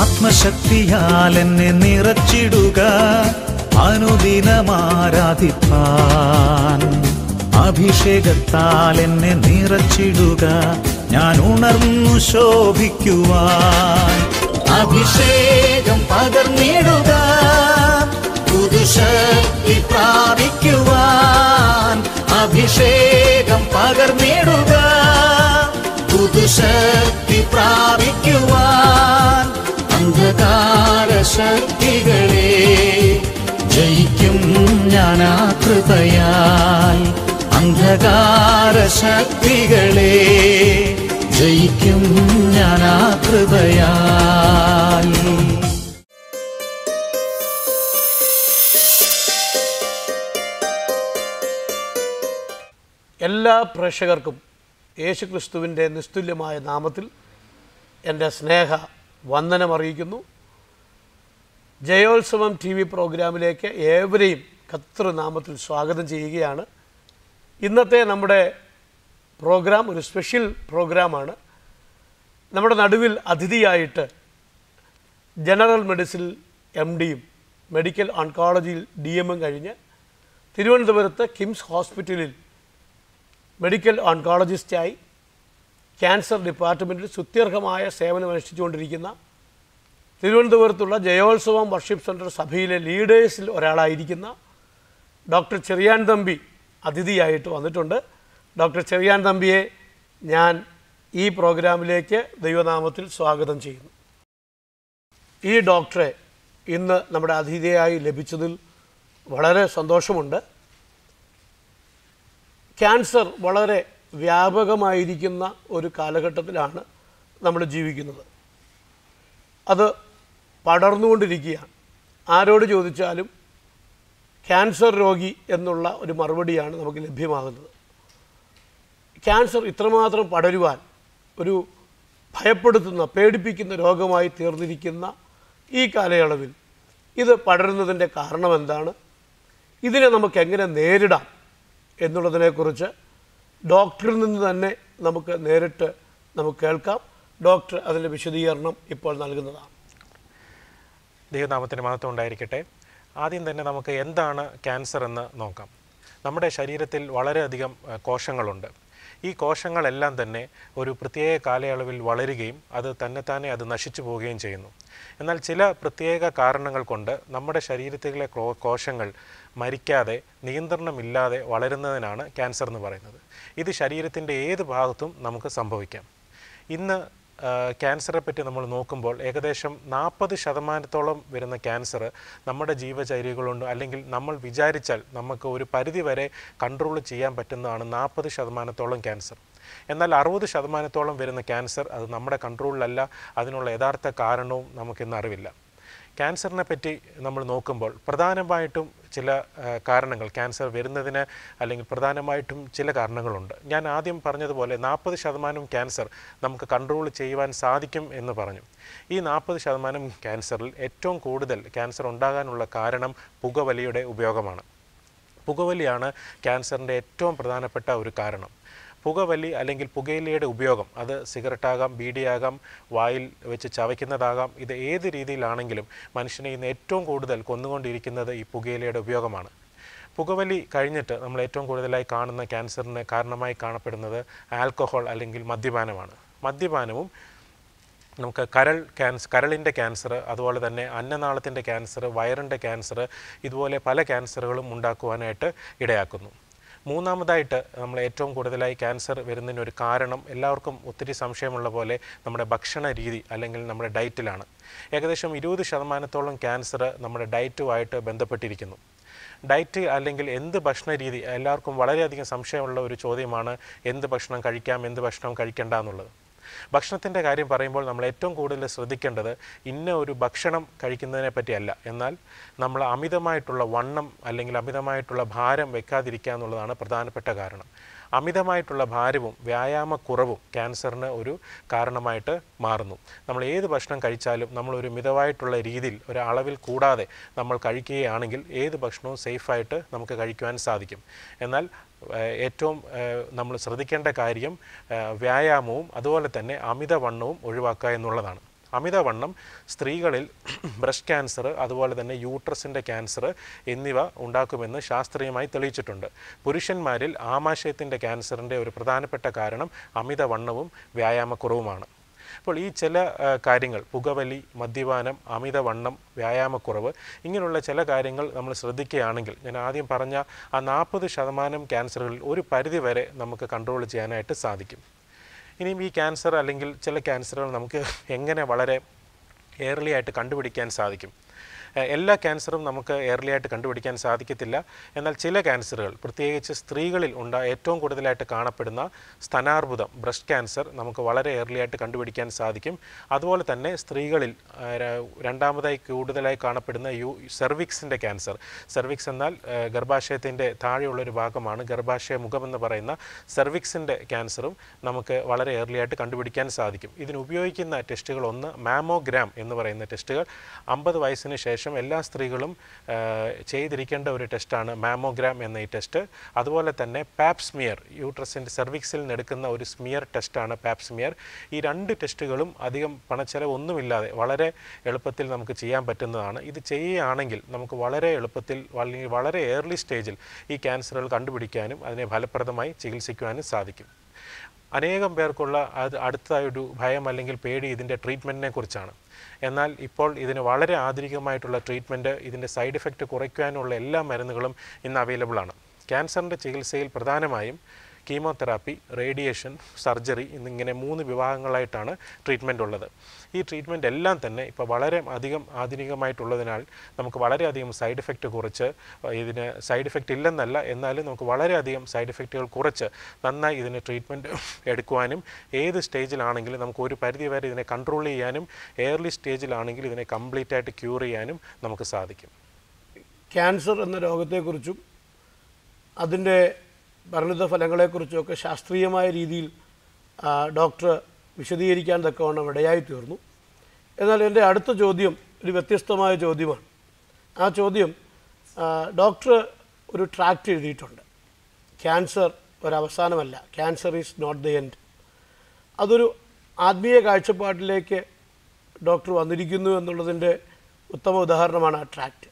ആത്മശക്തിയാൽ എന്നെ നിറച്ചിടുക, അനുദിനമാരാധിപ്പാൻ. അഭിഷേകത്താൽ എന്നെ നിറച്ചിടുക, ഞാൻ ഉണർന്നു ശോഭിക്കുവാൻ. അഭിഷേകം പകർന്നിടുക, പുതുശക്തി പ്രാപിക്കുവാൻ. അഭിഷേകം പകർന്നിടുക, പുതുശക്തി പ്രാപിക്കുവാൻ. അന്ധകാര ശക്തികളെ ജയിക്കും ഞാൻ ആ കൃപയാൽ. അന്ധകാര ശക്തികളെ ജയിക്കും ഞാൻ ആ കൃപയാൽ. എല്ലാ പ്രേക്ഷകർക്കും യേശുക്രിസ്തുവിൻ്റെ നിസ്തുല്യമായ നാമത്തിൽ എൻ്റെ സ്നേഹ വന്ദനം അറിയിക്കുന്നു. ജയോത്സവം TV പ്രോഗ്രാമിലേക്ക് ഏവരെയും കർത്തൃനാമത്തിൽ സ്വാഗതം ചെയ്യുകയാണ്. ഇന്നത്തെ നമ്മുടെ പ്രോഗ്രാം ഒരു സ്പെഷ്യൽ പ്രോഗ്രാമാണ്. നമ്മുടെ നടുവിൽ അതിഥിയായിട്ട് ജനറൽ മെഡിസിൻ MDയും മെഡിക്കൽ ഓൺകോളജിയിൽ DM കഴിഞ്ഞ് തിരുവനന്തപുരത്ത് കിംസ് ഹോസ്പിറ്റലിൽ മെഡിക്കൽ ഓൺകോളജിസ്റ്റായി ക്യാൻസർ ഡിപ്പാർട്ട്മെൻറ്റിൽ സുത്യർഹമായ സേവനമനുഷ്ഠിച്ചുകൊണ്ടിരിക്കുന്ന തിരുവനന്തപുരത്തുള്ള ജയോത്സവം വർഷിപ്പ് സെൻറ്റർ സഭയിലെ ലീഡേഴ്സിൽ ഒരാളായിരിക്കുന്ന ഡോക്ടർ ചെറിയാൻ തമ്പി അതിഥിയായിട്ട് വന്നിട്ടുണ്ട്. ഡോക്ടർ ചെറിയാൻ തമ്പിയെ ഞാൻ ഈ പ്രോഗ്രാമിലേക്ക് ദൈവനാമത്തിൽ സ്വാഗതം ചെയ്യുന്നു. ഈ ഡോക്ടറെ ഇന്ന് നമ്മുടെ അതിഥിയായി ലഭിച്ചതിൽ വളരെ സന്തോഷമുണ്ട്. ക്യാൻസർ വളരെ വ്യാപകമായിരിക്കുന്ന ഒരു കാലഘട്ടത്തിലാണ് നമ്മൾ ജീവിക്കുന്നത്. അത് പടർന്നുകൊണ്ടിരിക്കുകയാണ്. ആരോട് ചോദിച്ചാലും ക്യാൻസർ രോഗി എന്നുള്ള ഒരു മറുപടിയാണ് നമുക്ക് ലഭ്യമാകുന്നത്. ക്യാൻസർ ഇത്രമാത്രം പടരുവാൻ ഒരു ഭയപ്പെടുത്തുന്ന പേടിപ്പിക്കുന്ന രോഗമായി തീർന്നിരിക്കുന്ന ഈ കാലയളവിൽ ഇത് പടരുന്നതിൻ്റെ കാരണം എന്താണ്, ഇതിനെ നമുക്ക് എങ്ങനെ നേരിടാം എന്നുള്ളതിനെക്കുറിച്ച് ഡോക്ടറിൽ നിന്ന് തന്നെ നമുക്ക് നേരിട്ട് കേൾക്കാം. ഡോക്ടർ അതിൻ്റെ വിശദീകരണം ഇപ്പോൾ നൽകുന്നതാണ്. ദൈവനാമത്തിന് മഹത്വം ഉണ്ടായിരിക്കട്ടെ. ആദ്യം തന്നെ നമുക്ക് എന്താണ് ക്യാൻസർ എന്ന് നോക്കാം. നമ്മുടെ ശരീരത്തിൽ വളരെയധികം കോശങ്ങളുണ്ട്. ഈ കോശങ്ങളെല്ലാം തന്നെ ഒരു പ്രത്യേക കാലയളവിൽ വളരുകയും അത് തന്നെത്താനെ അത് നശിച്ചു പോവുകയും ചെയ്യുന്നു. എന്നാൽ ചില പ്രത്യേക കാരണങ്ങൾ കൊണ്ട് നമ്മുടെ ശരീരത്തിലെ കോശങ്ങൾ മരിക്കാതെ നിയന്ത്രണമില്ലാതെ വളരുന്നതിനാണ് ക്യാൻസർ എന്ന് പറയുന്നത്. ഇത് ശരീരത്തിൻ്റെ ഏത് ഭാഗത്തും നമുക്ക് സംഭവിക്കാം. ഇന്ന് ക്യാൻസറെ പറ്റി നമ്മൾ നോക്കുമ്പോൾ ഏകദേശം 40% വരുന്ന ക്യാൻസർ നമ്മുടെ ജീവചര്യകളുണ്ട്, അല്ലെങ്കിൽ നമ്മൾ വിചാരിച്ചാൽ നമുക്ക് ഒരു പരിധി വരെ കൺട്രോൾ ചെയ്യാൻ പറ്റുന്നതാണ് 40% ക്യാൻസർ. എന്നാൽ 60% വരുന്ന ക്യാൻസർ അത് നമ്മുടെ കൺട്രോളിലല്ല. അതിനുള്ള യഥാർത്ഥ കാരണവും നമുക്കിന്ന് അറിവില്ല. ക്യാൻസറിനെ പറ്റി നമ്മൾ നോക്കുമ്പോൾ പ്രധാനമായിട്ടും ചില കാരണങ്ങൾ ക്യാൻസർ വരുന്നതിന് അല്ലെങ്കിൽ പ്രധാനമായിട്ടും ചില കാരണങ്ങളുണ്ട്. ഞാൻ ആദ്യം പറഞ്ഞതുപോലെ 40% ക്യാൻസർ നമുക്ക് കൺട്രോൾ ചെയ്യുവാൻ സാധിക്കും എന്ന് പറഞ്ഞു. ഈ 40% ക്യാൻസറിൽ ഏറ്റവും കൂടുതൽ ക്യാൻസർ ഉണ്ടാകാനുള്ള കാരണം പുകവലിയുടെ ഉപയോഗമാണ്. പുകവലിയാണ് ക്യാൻസറിൻ്റെ ഏറ്റവും പ്രധാനപ്പെട്ട ഒരു കാരണം. പുകവലി അല്ലെങ്കിൽ പുകയിലയുടെ ഉപയോഗം, അത് സിഗരറ്റാകാം, ബീഡിയാകാം, വായിൽ വെച്ച് ചവയ്ക്കുന്നതാകാം, ഇത് ഏത് രീതിയിലാണെങ്കിലും മനുഷ്യനെ ഇന്ന് ഏറ്റവും കൂടുതൽ കൊന്നുകൊണ്ടിരിക്കുന്നത് ഈ പുകയിലയുടെ ഉപയോഗമാണ്. പുകവലി കഴിഞ്ഞിട്ട് നമ്മൾ ഏറ്റവും കൂടുതലായി കാണുന്ന ക്യാൻസറിന് കാരണമായി കാണപ്പെടുന്നത് ആൽക്കഹോൾ അല്ലെങ്കിൽ മദ്യപാനമാണ്. മദ്യപാനവും നമുക്ക് കരളിൻ്റെ ക്യാൻസർ, അതുപോലെ തന്നെ അന്നനാളത്തിൻ്റെ ക്യാൻസർ, വയറിൻ്റെ ക്യാൻസർ, ഇതുപോലെ പല ക്യാൻസറുകളും ഉണ്ടാക്കുവാനായിട്ട് ഇടയാക്കുന്നു. മൂന്നാമതായിട്ട് നമ്മൾ ഏറ്റവും കൂടുതലായി ക്യാൻസർ വരുന്നതിനൊരു കാരണം എല്ലാവർക്കും ഒത്തിരി സംശയമുള്ള പോലെ നമ്മുടെ ഭക്ഷണ രീതി അല്ലെങ്കിൽ നമ്മുടെ ഡയറ്റിലാണ്. ഏകദേശം 20% ക്യാൻസർ നമ്മുടെ ഡയറ്റുമായിട്ട് ബന്ധപ്പെട്ടിരിക്കുന്നു. ഡയറ്റ് അല്ലെങ്കിൽ എന്ത് ഭക്ഷണ രീതി, എല്ലാവർക്കും വളരെയധികം സംശയമുള്ള ഒരു ചോദ്യമാണ് എന്ത് ഭക്ഷണം കഴിക്കാം, എന്ത് ഭക്ഷണം കഴിക്കേണ്ട എന്നുള്ളത്. ഭക്ഷണത്തിൻ്റെ കാര്യം പറയുമ്പോൾ നമ്മൾ ഏറ്റവും കൂടുതൽ ശ്രദ്ധിക്കേണ്ടത് ഇന്ന ഒരു ഭക്ഷണം കഴിക്കുന്നതിനെ പറ്റിയല്ല, എന്നാൽ നമ്മൾ അമിതമായിട്ടുള്ള വണ്ണം അല്ലെങ്കിൽ അമിതമായിട്ടുള്ള ഭാരം വെക്കാതിരിക്കുക എന്നുള്ളതാണ് പ്രധാനപ്പെട്ട കാരണം. അമിതമായിട്ടുള്ള ഭാരവും വ്യായാമക്കുറവും ക്യാൻസറിന് ഒരു കാരണമായിട്ട് മാറുന്നു. നമ്മൾ ഏത് ഭക്ഷണം കഴിച്ചാലും നമ്മളൊരു മിതമായിട്ടുള്ള രീതിയിൽ ഒരു അളവിൽ കൂടാതെ നമ്മൾ കഴിക്കുകയാണെങ്കിൽ ഏത് ഭക്ഷണവും സേഫായിട്ട് നമുക്ക് കഴിക്കുവാൻ സാധിക്കും. എന്നാൽ ഏറ്റവും നമ്മൾ ശ്രദ്ധിക്കേണ്ട കാര്യം വ്യായാമവും അതുപോലെ തന്നെ അമിതവണ്ണവും ഒഴിവാക്കുക എന്നുള്ളതാണ്. അമിതവണ്ണം സ്ത്രീകളിൽ ബ്രസ്റ്റ് ക്യാൻസർ അതുപോലെ തന്നെ യൂട്രസിൻ്റെ ക്യാൻസർ എന്നിവ ഉണ്ടാക്കുമെന്ന് ശാസ്ത്രീയമായി തെളിയിച്ചിട്ടുണ്ട്. പുരുഷന്മാരിൽ ആമാശയത്തിൻ്റെ ക്യാൻസറിൻ്റെ ഒരു പ്രധാനപ്പെട്ട കാരണം അമിതവണ്ണവും വ്യായാമക്കുറവുമാണ്. അപ്പോൾ ഈ ചില കാര്യങ്ങൾ, പുകവലി, മദ്യപാനം, അമിതവണ്ണം, വ്യായാമക്കുറവ്, ഇങ്ങനെയുള്ള ചില കാര്യങ്ങൾ നമ്മൾ ശ്രദ്ധിക്കുകയാണെങ്കിൽ ഞാൻ ആദ്യം പറഞ്ഞ ആ 40% ക്യാൻസറുകളിൽ ഒരു പരിധി വരെ നമുക്ക് കൺട്രോൾ ചെയ്യാനായിട്ട് സാധിക്കും. ഇനിയും ഈ ക്യാൻസർ അല്ലെങ്കിൽ ചില ക്യാൻസറുകൾ നമുക്ക് എങ്ങനെ വളരെ ഏർലി ആയിട്ട് കണ്ടുപിടിക്കാൻ സാധിക്കും? എല്ലാ ക്യാൻസറും നമുക്ക് ഏർലി ആയിട്ട് കണ്ടുപിടിക്കാൻ സാധിക്കത്തില്ല. എന്നാൽ ചില ക്യാൻസറുകൾ, പ്രത്യേകിച്ച് സ്ത്രീകളിൽ ഏറ്റവും കൂടുതലായിട്ട് കാണപ്പെടുന്ന സ്തനാർബുദം, ബ്രസ്റ്റ് ക്യാൻസർ നമുക്ക് വളരെ ഏർലി ആയിട്ട് കണ്ടുപിടിക്കാൻ സാധിക്കും. അതുപോലെ തന്നെ സ്ത്രീകളിൽ രണ്ടാമതായി കൂടുതലായി കാണപ്പെടുന്ന സെർവിക്സിൻ്റെ ക്യാൻസർ. സെർവിക്സ് എന്നാൽ ഗർഭാശയത്തിൻ്റെ താഴെയുള്ളൊരു ഭാഗമാണ്. ഗർഭാശയ മുഖമെന്ന് പറയുന്ന സെർവിക്സിൻ്റെ ക്യാൻസറും നമുക്ക് വളരെ ഏർലി ആയിട്ട് കണ്ടുപിടിക്കാൻ സാധിക്കും. ഇതിന് ഉപയോഗിക്കുന്ന ടെസ്റ്റുകൾ, ഒന്ന് മാമോഗ്രാം എന്ന് പറയുന്ന ടെസ്റ്റുകൾ. 50 വയസ്സിന് ശേഷം എല്ലാ സ്ത്രീകളും ചെയ്തിരിക്കേണ്ട ഒരു ടെസ്റ്റാണ് മാമോഗ്രാം എന്ന ഈ ടെസ്റ്റ്. അതുപോലെ തന്നെ പാപ്സ്മിയർ, യൂട്രസിൻ്റെ സെർവിക്സിൽ നിന്ന് എടുക്കുന്ന ഒരു സ്മിയർ ടെസ്റ്റാണ് പാപ്സ്മിയർ. ഈ 2 ടെസ്റ്റുകളും അധികം പണച്ചെലവ് ഒന്നുമില്ലാതെ വളരെ എളുപ്പത്തിൽ നമുക്ക് ചെയ്യാൻ പറ്റുന്നതാണ്. ഇത് ചെയ്യുകയാണെങ്കിൽ നമുക്ക് വളരെ എളുപ്പത്തിൽ വളരെ ഏർലി സ്റ്റേജിൽ ഈ ക്യാൻസറുകൾ കണ്ടുപിടിക്കാനും അതിനെ ഫലപ്രദമായി ചികിത്സിക്കുവാനും സാധിക്കും. അനേകം പേർക്കുള്ള അടുത്തായൊരു ഭയം അല്ലെങ്കിൽ പേടി ഇതിൻ്റെ ട്രീറ്റ്മെൻറ്റിനെ കുറിച്ചാണ്. എന്നാൽ ഇപ്പോൾ ഇതിന് വളരെ ആധുനികമായിട്ടുള്ള ട്രീറ്റ്മെൻറ്റ്, ഇതിൻ്റെ സൈഡ് എഫക്റ്റ് കുറയ്ക്കാനുള്ള എല്ലാ മരുന്നുകളും ഇന്ന് അവൈലബിൾ ആണ്. ക്യാൻസറിൻ്റെ ചികിത്സയിൽ പ്രധാനമായും കീമോതെറാപ്പി, റേഡിയേഷൻ, സർജറി എന്നിങ്ങനെ 3 വിഭാഗങ്ങളായിട്ടാണ് ട്രീറ്റ്മെൻറ്റ് ഉള്ളത്. ഈ ട്രീറ്റ്മെൻറ്റ് എല്ലാം തന്നെ ഇപ്പോൾ വളരെ അധികം ആധുനികമായിട്ടുള്ളതിനാൽ നമുക്ക് വളരെയധികം സൈഡ് എഫക്റ്റ് കുറച്ച്, ഇതിന് സൈഡ് എഫക്റ്റ് ഇല്ലെന്നല്ല, എന്നാലും നമുക്ക് വളരെയധികം സൈഡ് എഫക്റ്റുകൾ കുറച്ച് നന്നായി ഇതിന് ട്രീറ്റ്മെൻറ്റ് എടുക്കുവാനും ഏത് സ്റ്റേജിലാണെങ്കിലും നമുക്ക് ഒരു പരിധി വരെ ഇതിനെ കൺട്രോൾ ചെയ്യാനും ഏർലി സ്റ്റേജിലാണെങ്കിൽ ഇതിനെ കംപ്ലീറ്റ് ആയിട്ട് ക്യൂർ ചെയ്യാനും നമുക്ക് സാധിക്കും. ക്യാൻസർ എന്ന രോഗത്തെക്കുറിച്ചും അതിൻ്റെ പരിണിത ഫലങ്ങളെക്കുറിച്ചൊക്കെ ശാസ്ത്രീയമായ രീതിയിൽ ഡോക്ടർ വിശദീകരിക്കാൻ തക്കവണ്ണം ഇടയായി തീർന്നു. എന്നാൽ എൻ്റെ അടുത്ത ചോദ്യം ഒരു വ്യത്യസ്തമായ ചോദ്യമാണ്. ആ ചോദ്യം, ഡോക്ടർ ഒരു ട്രാക്റ്റ് എഴുതിയിട്ടുണ്ട്, ക്യാൻസർ ഒരവസാനമല്ല, cancer is not the end. അതൊരു ആത്മീയ കാഴ്ചപ്പാടിലേക്ക് ഡോക്ടർ വന്നിരിക്കുന്നു എന്നുള്ളതിൻ്റെ ഉത്തമ ഉദാഹരണമാണ് ആ ട്രാക്റ്റ്.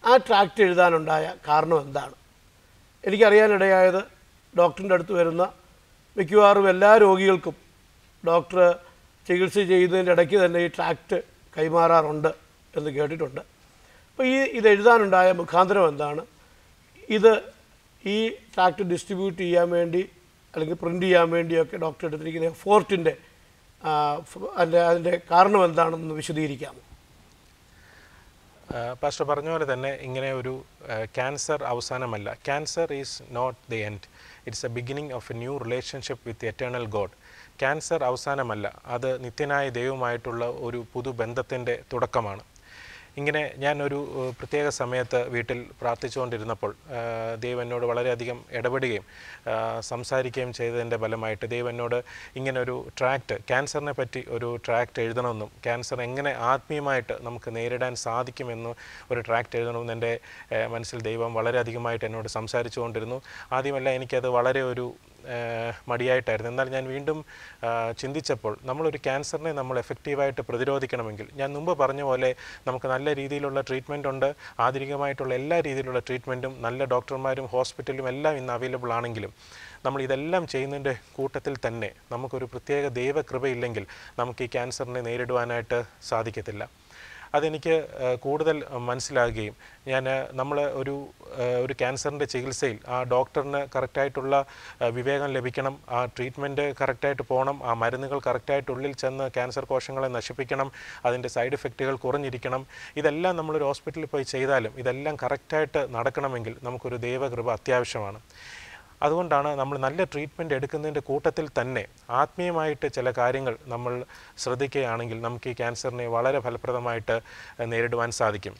ആ ട്രാക്റ്റ് എഴുതാനുണ്ടായ കാരണം എന്താണ്? എനിക്കറിയാനിടയായത്, ഡോക്ടറിൻ്റെ അടുത്ത് വരുന്ന മിക്കവാറും എല്ലാ രോഗികൾക്കും ഡോക്ടർ ചികിത്സ ചെയ്യുന്നതിൻ്റെ ഇടയ്ക്ക് തന്നെ ഈ ട്രാക്റ്റ് കൈമാറാറുണ്ട് എന്ന് കേട്ടിട്ടുണ്ട്. അപ്പോൾ ഇത് എഴുതാനുണ്ടായ മുഖാന്തരം എന്താണ്? ഈ ട്രാക്റ്റ് ഡിസ്ട്രിബ്യൂട്ട് ചെയ്യാൻ വേണ്ടി അല്ലെങ്കിൽ പ്രിൻ്റ് ചെയ്യാൻ വേണ്ടിയൊക്കെ ഡോക്ടർ എടുത്തിരിക്കുന്ന എഫോർട്ടിൻ്റെ അതിൻ്റെ കാരണം എന്താണെന്ന് വിശദീകരിക്കാമോ? പാസ്റ്റർ പറഞ്ഞ പോലെ തന്നെ ഇങ്ങനെ ഒരു ക്യാൻസർ അവസാനമല്ല, cancer is not the end, it's a beginning of a new relationship with eternal God. Cancer അവസാനമല്ല, അത് നിത്യനായ ദൈവമായിട്ടുള്ള ഒരു പുതുബന്ധത്തിൻ്റെ തുടക്കമാണ്. ഇങ്ങനെ ഞാനൊരു പ്രത്യേക സമയത്ത് വീട്ടിൽ പ്രാർത്ഥിച്ചുകൊണ്ടിരുന്നപ്പോൾ ദൈവം എന്നോട് വളരെയധികം ഇടപെടുകയും സംസാരിക്കുകയും ചെയ്തതിൻ്റെ ഫലമായിട്ട് ദൈവം എന്നോട് ഇങ്ങനൊരു ട്രാക്റ്റ്, ക്യാൻസറിനെ പറ്റി ഒരു ട്രാക്റ്റ് എഴുതണമെന്നും ക്യാൻസർ എങ്ങനെ ആത്മീയമായിട്ട് നമുക്ക് നേരിടാൻ സാധിക്കുമെന്നും ഒരു ട്രാക്റ്റ് എഴുതണമെന്ന് എൻ്റെ മനസ്സിൽ ദൈവം വളരെയധികമായിട്ട് എന്നോട് സംസാരിച്ചു കൊണ്ടിരുന്നു. ആദ്യമല്ല എനിക്കത് വളരെ ഒരു മടിയായിട്ടായിരുന്നു. എന്നാൽ ഞാൻ വീണ്ടും ചിന്തിച്ചപ്പോൾ നമ്മളൊരു ക്യാൻസറിനെ നമ്മൾ എഫക്റ്റീവായിട്ട് പ്രതിരോധിക്കണമെങ്കിൽ, ഞാൻ മുമ്പ് പറഞ്ഞ പോലെ നമുക്ക് നല്ല രീതിയിലുള്ള ട്രീറ്റ്മെൻ്റ് ഉണ്ട്, ആധുനികമായിട്ടുള്ള എല്ലാ രീതിയിലുള്ള ട്രീറ്റ്മെൻറ്റും നല്ല ഡോക്ടർമാരും ഹോസ്പിറ്റലും എല്ലാം ഇന്ന് അവൈലബിൾ ആണെങ്കിലും നമ്മൾ ഇതെല്ലാം ചെയ്യുന്നതിൻ്റെ കൂട്ടത്തിൽ തന്നെ നമുക്കൊരു പ്രത്യേക ദൈവകൃപയില്ലെങ്കിൽ നമുക്ക് ഈ ക്യാൻസറിനെ നേരിടുവാനായിട്ട് സാധിക്കത്തില്ല. അതെനിക്ക് കൂടുതൽ മനസ്സിലാകുകയും നമ്മൾ ഒരു ക്യാൻസറിൻ്റെ ചികിത്സയിൽ ആ ഡോക്ടറിന് കറക്റ്റായിട്ടുള്ള വിവേകം ലഭിക്കണം, ആ ട്രീറ്റ്മെൻറ്റ് കറക്റ്റായിട്ട് പോകണം, ആ മരുന്നുകൾ കറക്റ്റായിട്ടുള്ളിൽ ചെന്ന് ക്യാൻസർ കോശങ്ങളെ നശിപ്പിക്കണം, അതിൻ്റെ സൈഡ് എഫക്റ്റുകൾ കുറഞ്ഞിരിക്കണം. ഇതെല്ലാം നമ്മളൊരു ഹോസ്പിറ്റലിൽ പോയി ചെയ്താലും ഇതെല്ലാം കറക്റ്റായിട്ട് നടക്കണമെങ്കിൽ നമുക്കൊരു ദൈവകൃപ അത്യാവശ്യമാണ്. അതുകൊണ്ടാണ് നമ്മൾ നല്ല ട്രീറ്റ്മെൻറ്റ് എടുക്കുന്നതിൻ്റെ കൂട്ടത്തിൽ തന്നെ ആത്മീയമായിട്ട് ചില കാര്യങ്ങൾ നമ്മൾ ശ്രദ്ധിക്കുകയാണെങ്കിൽ നമുക്ക് ഈ ക്യാൻസറിനെ വളരെ ഫലപ്രദമായിട്ട് നേരിടുവാൻ സാധിക്കും.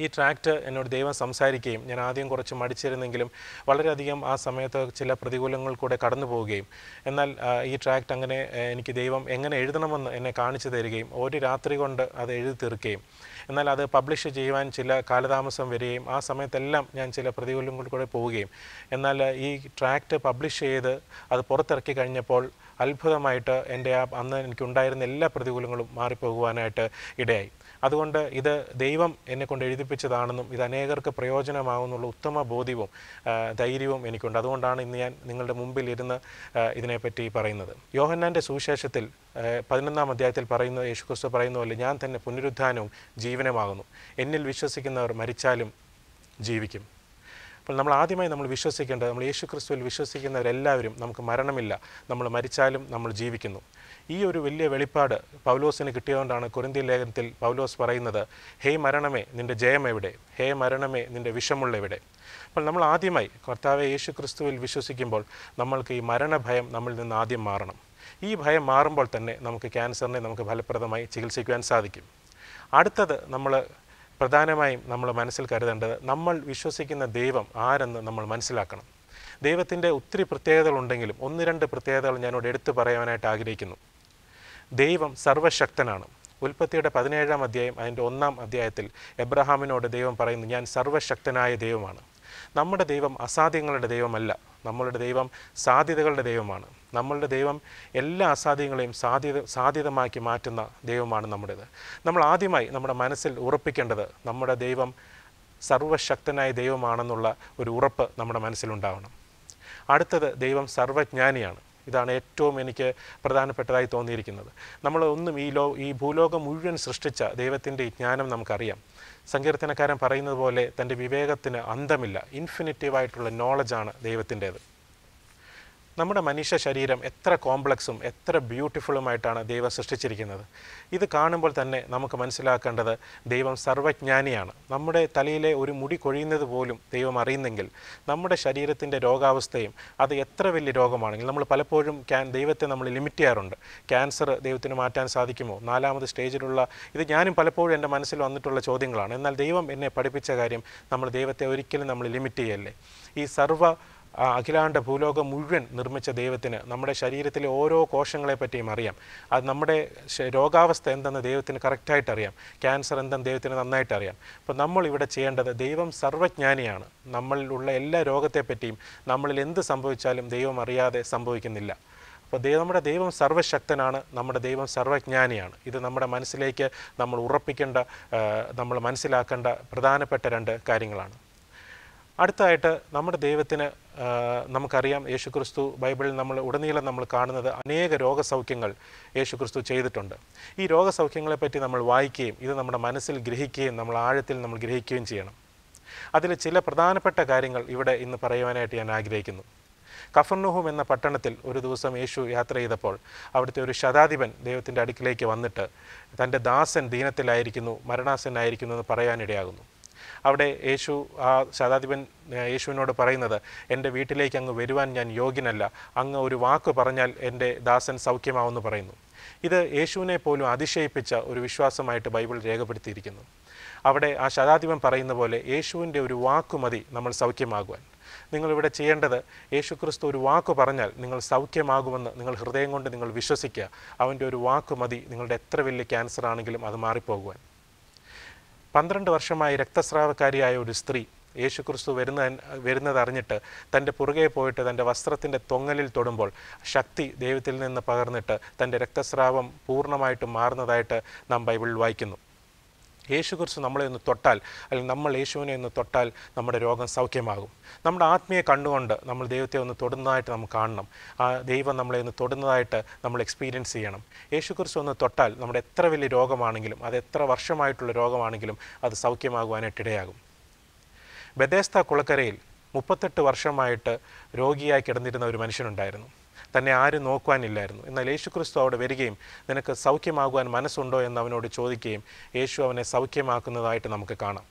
ഈ ട്രാക്റ്റ് എന്നോട് ദൈവം സംസാരിക്കുകയും ഞാൻ ആദ്യം കുറച്ച് മടിച്ചിരുന്നെങ്കിലും വളരെയധികം ആ സമയത്ത് ചില പ്രതികൂലങ്ങൾ കൂടെ കടന്നു പോവുകയും എന്നാൽ ഈ ട്രാക്റ്റ് അങ്ങനെ എനിക്ക് ദൈവം എങ്ങനെ എഴുതണമെന്ന് എന്നെ കാണിച്ചു തരികയും ഒരു രാത്രി കൊണ്ട് അത് എഴുതി തീർക്കുകയും എന്നാൽ അത് പബ്ലിഷ് ചെയ്യുവാൻ ചില കാലതാമസം വരികയും ആ സമയത്തെല്ലാം ഞാൻ ചില പ്രതികൂലങ്ങൾ കൂടെ പോവുകയും എന്നാൽ ഈ ട്രാക്റ്റ് പബ്ലിഷ് ചെയ്ത് അത് പുറത്തിറക്കി കഴിഞ്ഞപ്പോൾ അത്ഭുതമായിട്ട് എൻ്റെ അന്ന് എനിക്കുണ്ടായിരുന്ന എല്ലാ പ്രതികൂലങ്ങളും മാറിപ്പോകുവാനായിട്ട് ഇടയായി. അതുകൊണ്ട് ഇത് ദൈവം എന്നെക്കൊണ്ട് എഴുതിപ്പിച്ചതാണെന്നും ഇത് അനേകർക്ക് പ്രയോജനമാകുന്നുള്ള ഉത്തമ ബോധ്യവും ധൈര്യവും എനിക്കുണ്ട്. അതുകൊണ്ടാണ് ഇന്ന് ഞാൻ നിങ്ങളുടെ മുമ്പിൽ ഇരുന്ന് ഇതിനെപ്പറ്റി പറയുന്നത്. യോഹന്നാൻ്റെ സുവിശേഷത്തിൽ 11-ാം അധ്യായത്തിൽ പറയുന്ന യേശുക്രിസ്തു പറയുന്ന പോലെ ഞാൻ തന്നെ പുനരുത്ഥാനവും ജീവനുമാകുന്നു. എന്നിൽ വിശ്വസിക്കുന്നവർ മരിച്ചാലും ജീവിക്കും. അപ്പോൾ നമ്മൾ ആദ്യമായി നമ്മൾ വിശ്വസിക്കേണ്ടത്, നമ്മൾ യേശുക്രിസ്തുവിൽ വിശ്വസിക്കുന്നവരെല്ലാവരും നമുക്ക് മരണമില്ല, നമ്മൾ മരിച്ചാലും നമ്മൾ ജീവിക്കുന്നു. ഈ ഒരു വലിയ വെളിപ്പാട് പൗലോസിന് കിട്ടിയതുകൊണ്ടാണ് കൊരിന്ത്യർ ലേഖനത്തിൽ പൗലോസ് പറയുന്നത്, ഹേ മരണമേ നിൻ്റെ ജയം എവിടെ, ഹേ മരണമേ നിൻ്റെ വിഷമുള്ള എവിടെ. അപ്പോൾ നമ്മൾ ആദ്യമായി കർത്താവെ യേശുക്രിസ്തുവിൽ വിശ്വസിക്കുമ്പോൾ നമ്മൾക്ക് ഈ മരണഭയം നമ്മളിൽ നിന്ന് ആദ്യം മാറണം. ഈ ഭയം മാറുമ്പോൾ തന്നെ നമുക്ക് ക്യാൻസറിനെ നമുക്ക് ഫലപ്രദമായി ചികിത്സിക്കുവാൻ സാധിക്കും. അടുത്തത് നമ്മൾ പ്രധാനമായും നമ്മൾ മനസ്സിൽ കരുതേണ്ടത്, നമ്മൾ വിശ്വസിക്കുന്ന ദൈവം ആരെന്ന് നമ്മൾ മനസ്സിലാക്കണം. ദൈവത്തിൻ്റെ ഒത്തിരി പ്രത്യേകതകളുണ്ടെങ്കിലും 1-2 പ്രത്യേകതകൾ ഞാനിവിടെ എടുത്തു പറയാനായിട്ട് ആഗ്രഹിക്കുന്നു. ദൈവം സർവശക്തനാണ്. ഉൽപ്പത്തിയുടെ 17-ാം അധ്യായം അതിൻ്റെ 1-ാം അധ്യായത്തിൽ എബ്രഹാമിനോട് ദൈവം പറയുന്നു, ഞാൻ സർവശക്തനായ ദൈവമാണ്. നമ്മുടെ ദൈവം അസാധ്യങ്ങളുടെ ദൈവമല്ല, നമ്മളുടെ ദൈവം സാധ്യതകളുടെ ദൈവമാണ്. നമ്മളുടെ ദൈവം എല്ലാ അസാധ്യങ്ങളെയും സാധ്യതമാക്കി മാറ്റുന്ന ദൈവമാണ് നമ്മുടേത്. നമ്മൾ ആദ്യമായി നമ്മുടെ മനസ്സിൽ ഉറപ്പിക്കേണ്ടത് നമ്മുടെ ദൈവം സർവശക്തനായ ദൈവമാണെന്നുള്ള ഒരു ഉറപ്പ് നമ്മുടെ മനസ്സിലുണ്ടാവണം. അടുത്തത്, ദൈവം സർവജ്ഞാനിയാണ്. ഇതാണ് ഏറ്റവും എനിക്ക് പ്രധാനപ്പെട്ടതായി തോന്നിയിരിക്കുന്നത്. നമ്മൾ ഒന്നും ഈ ഭൂലോകം മുഴുവൻ സൃഷ്ടിച്ച ദൈവത്തിൻ്റെ ജ്ഞാനം നമുക്കറിയാം. സങ്കീർത്തനക്കാരൻ പറയുന്നത് പോലെ തൻ്റെ വിവേകത്തിന് അന്തമില്ല. ഇൻഫിനിറ്റീവായിട്ടുള്ള നോളജാണ് ദൈവത്തിൻ്റേത്. നമ്മുടെ മനുഷ്യ ശരീരം എത്ര കോംപ്ലക്സും എത്ര ബ്യൂട്ടിഫുള്ളുമായിട്ടാണ് ദൈവം സൃഷ്ടിച്ചിരിക്കുന്നത്. ഇത് കാണുമ്പോൾ തന്നെ നമുക്ക് മനസ്സിലാക്കേണ്ടത് ദൈവം സർവജ്ഞാനിയാണ്. നമ്മുടെ തലയിലെ ഒരു മുടി കൊഴിയുന്നത് പോലും ദൈവം അറിയുന്നെങ്കിൽ നമ്മുടെ ശരീരത്തിൻ്റെ രോഗാവസ്ഥയും അത് എത്ര വലിയ രോഗമാണെങ്കിൽ നമ്മൾ പലപ്പോഴും ദൈവത്തെ നമ്മൾ ലിമിറ്റ് ചെയ്യാറുണ്ട്. ക്യാൻസർ ദൈവത്തിന് മാറ്റാൻ സാധിക്കുമോ, 4ാമത് സ്റ്റേജിലുള്ള ഇത് ഞാനും പലപ്പോഴും എൻ്റെ മനസ്സിൽ വന്നിട്ടുള്ള ചോദ്യങ്ങളാണ്. എന്നാൽ ദൈവം എന്നെ പഠിപ്പിച്ച കാര്യം, നമ്മൾ ദൈവത്തെ ഒരിക്കലും നമ്മൾ ലിമിറ്റ് ചെയ്യല്ലേ. ഈ അഖിലാണ്ട ഭൂലോകം മുഴുവൻ നിർമ്മിച്ച ദൈവത്തിന് നമ്മുടെ ശരീരത്തിലെ ഓരോ കോശങ്ങളെ പറ്റിയും അറിയാം. അത് നമ്മുടെ രോഗാവസ്ഥ എന്തെന്ന് ദൈവത്തിന് കറക്റ്റായിട്ട് അറിയാം. ക്യാൻസർ എന്തെന്ന് ദൈവത്തിന് നന്നായിട്ട് അറിയാം. അപ്പോൾ നമ്മൾ ഇവിടെ ചെയ്യേണ്ടത്, ദൈവം സർവജ്ഞാനിയാണ്. നമ്മളിലുള്ള എല്ലാ രോഗത്തെപ്പറ്റിയും നമ്മളിൽ എന്ത് സംഭവിച്ചാലും ദൈവം അറിയാതെ സംഭവിക്കുന്നില്ല. അപ്പോൾ നമ്മുടെ ദൈവം സർവശക്തനാണ്, നമ്മുടെ ദൈവം സർവജ്ഞാനിയാണ്. ഇത് നമ്മുടെ മനസ്സിലേക്ക് നമ്മൾ ഉറപ്പിക്കേണ്ട, നമ്മൾ മനസ്സിലാക്കേണ്ട പ്രധാനപ്പെട്ട 2 കാര്യങ്ങളാണ്. അടുത്തതായിട്ട് നമ്മുടെ ദൈവത്തിന് നമുക്കറിയാം, യേശുക്രിസ്തു ബൈബിളിൽ നമ്മൾ ഉടനീളം നമ്മൾ കാണുന്നത് അനേക രോഗസൗഖ്യങ്ങൾ യേശുക്രിസ്തു ചെയ്തിട്ടുണ്ട്. ഈ രോഗസൗഖ്യങ്ങളെപ്പറ്റി നമ്മൾ വായിക്കുകയും ഇത് നമ്മുടെ മനസ്സിൽ ഗ്രഹിക്കുകയും നമ്മൾ ആഴത്തിൽ നമ്മൾ ഗ്രഹിക്കുകയും ചെയ്യണം. അതിൽ ചില പ്രധാനപ്പെട്ട കാര്യങ്ങൾ ഇവിടെ ഇന്ന് പറയുവാനായിട്ട് ഞാൻ ആഗ്രഹിക്കുന്നു. കഫർനഹൂം എന്ന പട്ടണത്തിൽ ഒരു ദിവസം യേശു യാത്ര ചെയ്തപ്പോൾ അവിടുത്തെ ഒരു ശതാധിപൻ ദൈവത്തിൻ്റെ അടുക്കിലേക്ക് വന്നിട്ട് തൻ്റെ ദാസൻ ദീനത്തിലായിരിക്കുന്നു, മരണാസനായിരിക്കുന്നു എന്ന് പറയാനിടയാകുന്നു. അവിടെ ആ ശതാധിപൻ യേശുവിനോട് പറയുന്നത്, എൻ്റെ വീട്ടിലേക്ക് അങ്ങ് വരുവാൻ ഞാൻ യോഗ്യനല്ല, അങ്ങ് ഒരു വാക്ക് പറഞ്ഞാൽ എൻ്റെ ദാസൻ സൗഖ്യമാവെന്ന് പറയുന്നു. ഇത് യേശുവിനെ പോലും അതിശയിപ്പിച്ച ഒരു വിശ്വാസമായിട്ട് ബൈബിൾ രേഖപ്പെടുത്തിയിരിക്കുന്നു. അവിടെ ആ ശതാധിപൻ പറയുന്ന പോലെ യേശുവിൻ്റെ ഒരു വാക്ക് മതി നമ്മൾ സൗഖ്യമാകുവാൻ. നിങ്ങളിവിടെ ചെയ്യേണ്ടത്, യേശുക്രിസ്തു ഒരു വാക്ക് പറഞ്ഞാൽ നിങ്ങൾ സൗഖ്യമാകുമെന്ന് നിങ്ങൾ ഹൃദയം കൊണ്ട് നിങ്ങൾ വിശ്വസിക്കുക. അവൻ്റെ ഒരു വാക്ക് മതി നിങ്ങളുടെ എത്ര വലിയ ക്യാൻസർ ആണെങ്കിലും അത് മാറിപ്പോകുവാൻ. 12 വർഷമായി രക്തസ്രാവക്കാരിയായ ഒരു സ്ത്രീ യേശുക്രിസ്തു വരുന്നത് അറിഞ്ഞിട്ട് തൻ്റെ പുറകെ പോയിട്ട് തൻ്റെ വസ്ത്രത്തിൻ്റെ തൊങ്ങലിൽ തൊടുമ്പോൾ ശക്തി ദൈവത്തിൽ നിന്ന് പകർന്നിട്ട് തൻ്റെ രക്തസ്രാവം പൂർണ്ണമായിട്ടും മാറുന്നതായിട്ട് നാം ബൈബിളിൽ വായിക്കുന്നു. യേശുക്രിസ്തു നമ്മളെ ഒന്ന് തൊട്ടാൽ, അല്ലെങ്കിൽ നമ്മൾ യേശുവിനെ ഒന്ന് തൊട്ടാൽ നമ്മുടെ രോഗം സൗഖ്യമാകും. നമ്മുടെ ആത്മീയ കണ്ണുകൊണ്ട് നമ്മൾ ദൈവത്തെ ഒന്ന് തൊടുന്നതായിട്ട് നമുക്ക് കാണണം. ആ ദൈവം നമ്മളെ ഒന്ന് തൊടുന്നതായിട്ട് നമ്മൾ എക്സ്പീരിയൻസ് ചെയ്യണം. യേശുക്രിസ്തു ഒന്ന് തൊട്ടാൽ നമ്മുടെ എത്ര വലിയ രോഗമാണെങ്കിലും, അത് എത്ര വർഷമായിട്ടുള്ള രോഗമാണെങ്കിലും അത് സൗഖ്യമാകുവാനായിട്ടിടയാകും. ബെഥേസ്ദ കുളക്കരയിൽ 38 വർഷമായിട്ട് രോഗിയായി കിടന്നിരുന്ന ഒരു മനുഷ്യനുണ്ടായിരുന്നു. തന്നെ ആരും നോക്കുവാനില്ലായിരുന്നു. എന്നാൽ യേശുക്രിസ്തു അവിടെ വരികയും നിനക്ക് സൗഖ്യമാകുവാൻ മനസ്സുണ്ടോ എന്ന് അവനോട് ചോദിക്കുകയും യേശു അവനെ സൗഖ്യമാക്കുന്നതായിട്ട് നമുക്ക് കാണാം.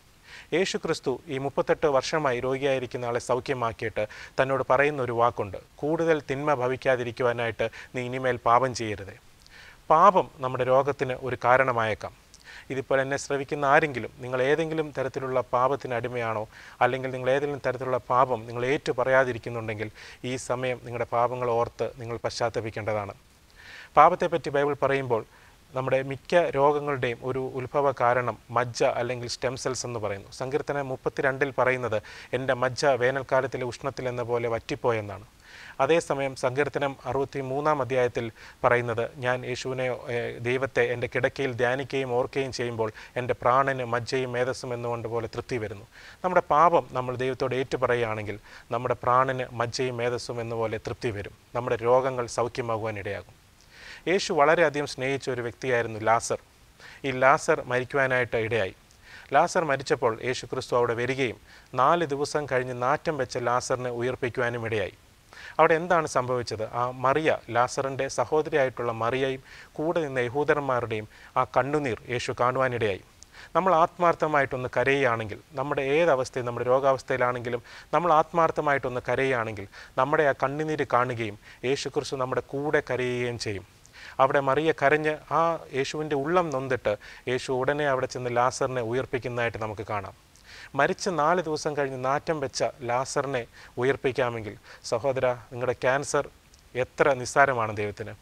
യേശുക്രിസ്തു ഈ 38 വർഷമായി രോഗിയായിരിക്കുന്ന ആളെ സൗഖ്യമാക്കിയിട്ട് തന്നോട് പറയുന്ന ഒരു വാക്കുണ്ട്, കൂടുതൽ തിന്മ ഭവിക്കാതിരിക്കുവാനായിട്ട് നീ ഇനിമേൽ പാപം ചെയ്യരുതേ. പാപം നമ്മുടെ രോഗത്തിന് ഒരു കാരണമായേക്കാം. ഇതിപ്പോൾ എന്നെ ശ്രവിക്കുന്ന ആരെങ്കിലും നിങ്ങൾ ഏതെങ്കിലും തരത്തിലുള്ള പാപത്തിന് അടിമയാണോ, അല്ലെങ്കിൽ നിങ്ങൾ ഏതെങ്കിലും തരത്തിലുള്ള പാപം നിങ്ങൾ ഏറ്റു പറയാതിരിക്കുന്നുണ്ടെങ്കിൽ ഈ സമയം നിങ്ങളുടെ പാപങ്ങൾ ഓർത്ത് നിങ്ങൾ പശ്ചാത്തപിക്കേണ്ടതാണ്. പാപത്തെപ്പറ്റി ബൈബിൾ പറയുമ്പോൾ നമ്മുടെ മിക്ക രോഗങ്ങളുടെയും ഒരു ഉത്ഭവ കാരണം മജ്ജ അല്ലെങ്കിൽ സ്റ്റെം സെൽസ് എന്ന് പറയുന്നു. സങ്കീർത്തനം 32 പറയുന്നത് എൻ്റെ മജ്ജ വേനൽക്കാലത്തിലെ ഉഷ്ണത്തിൽ എന്ന പോലെ വറ്റിപ്പോയെന്നാണ്. അതേസമയം സങ്കീർത്തനം 63 പറയുന്നത് ഞാൻ യേശുവിനെ ദൈവത്തെ എൻ്റെ കിടക്കയിൽ ധ്യാനിക്കുകയും ഓർക്കുകയും ചെയ്യുമ്പോൾ എൻ്റെ പ്രാണന് മജ്ജയും മേധസ്സും എന്നുകൊണ്ട് പോലെ തൃപ്തി വരുന്നു. നമ്മുടെ പാപം നമ്മൾ ദൈവത്തോട് ഏറ്റുപറയുകയാണെങ്കിൽ നമ്മുടെ പ്രാണന് മജ്ജയും മേധസ്സും എന്നുപോലെ തൃപ്തി വരും. നമ്മുടെ രോഗങ്ങൾ സൗഖ്യമാകുവാൻ ഇടയാകും. യേശു വളരെയധികം സ്നേഹിച്ച ഒരു വ്യക്തിയായിരുന്നു ലാസർ. ഈ ലാസർ മരിക്കുവാനായിട്ട് ഇടയായി. ലാസർ മരിച്ചപ്പോൾ യേശു ക്രിസ്തു അവിടെ വരികയും 4 ദിവസം കഴിഞ്ഞ് നാറ്റം വെച്ച ലാസറിനെ ഉയർപ്പിക്കുവാനും ഇടയായി. അവിടെ എന്താണ് സംഭവിച്ചത്? ആ മറിയ, ലാസറിൻ്റെ സഹോദരിയായിട്ടുള്ള മറിയയും കൂടെ നിന്ന യഹൂദന്മാരുടെയും ആ കണ്ണുനീർ യേശു കാണുവാനിടയായി. നമ്മൾ ആത്മാർത്ഥമായിട്ടൊന്ന് കരയുകയാണെങ്കിൽ, നമ്മുടെ ഏതവസ്ഥയും നമ്മുടെ രോഗാവസ്ഥയിലാണെങ്കിലും നമ്മൾ ആത്മാർത്ഥമായിട്ടൊന്ന് കരയുകയാണെങ്കിൽ നമ്മുടെ ആ കണ്ണുനീര് കാണുകയും യേശു ക്രിസ്തു നമ്മുടെ കൂടെ കരയുകയും ചെയ്യും. അവിടെ മറിയ കരഞ്ഞ് ആ യേശുവിൻ്റെ ഉള്ളം നൊന്തിട്ട് യേശു ഉടനെ അവിടെ ചെന്ന് ലാസറിനെ ഉയർപ്പിക്കുന്നതായിട്ട് നമുക്ക് കാണാം. മരിച്ച് 4 ദിവസം കഴിഞ്ഞ് നാറ്റം വെച്ച ലാസറിനെ ഉയർപ്പിക്കാമെങ്കിൽ സഹോദര, നിങ്ങളുടെ ക്യാൻസർ എത്ര നിസ്സാരമാണ് ദൈവത്തിന്.